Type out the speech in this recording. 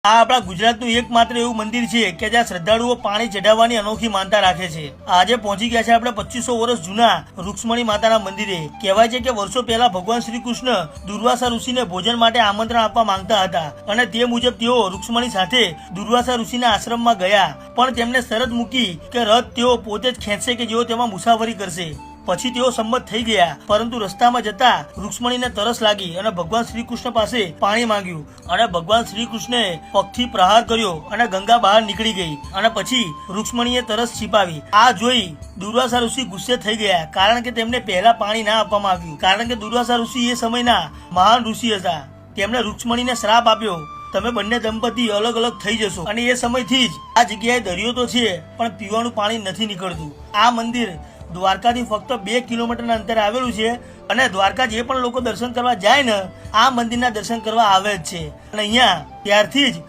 આ આપણા ગુજરાતનું એકમાત્ર એવું મંદિર છે કે જ્યાં શ્રદ્ધાળુઓ પાણી ચઢાવવાની અનોખી માનતા રાખે છે। આજે પહોંચી ગયા છે આપણે 2500 વર્ષ જૂના રૂક્ષ્મણી માતાના મંદિરે। કહેવાય છે કે વર્ષો પહેલા ભગવાન શ્રી કૃષ્ણ દુર્વાસા ઋષિને ભોજન માટે આમંત્રણ આપવા માંગતા હતા અને તે મુજબ તેઓ રૂક્ષ્મણી સાથે દુર્વાસા ઋષિના આશ્રમમાં ગયા, પણ તેમને શરત મૂકી કે રથ તેઓ પોતે જ ખેંચશે કે જેઓ તેમાં મુસાફરી કરશે। પછી તેઓ સંમત થઈ ગયા, પરંતુ રસ્તામાં જતા રૂક્ષ્મણીને તરસ લાગી અને ભગવાન શ્રી કૃષ્ણ પાસે પાણી માંગ્યું અને ભગવાન શ્રી કૃષ્ણે પગથી પ્રહાર કર્યો અને ગંગા બહાર નીકળી ગઈ અને પછી રૂક્ષ્મણીએ તરસ છીપાવી। આ જોઈ દુર્વાસા ઋષિ ગુસ્સે થઈ ગયા, કારણ કે તેમને પહેલા પાણી ના આપવામાં આવ્યું, કારણ કે દુર્વાસા ઋષિ એ સમયના મહાન ઋષિ હતા। તેમણે રૂક્ષ્મણીને શ્રાપ આપ્યો, તમે બંને દંપતી અલગ અલગ થઈ જશો। અને એ સમયથી જ આ જગ્યાએ દરિયો તો છે પણ પીવાનું પાણી નથી નીકળતું। આ મંદિર દ્વારકાથી ફક્ત 2 કિલોમીટરના અંતરે આવેલું છે અને દ્વારકા જે પણ લોકો દર્શન કરવા જાય ને આ મંદિરના દર્શન કરવા આવે જ છે અને અહીંયા ત્યારથી જ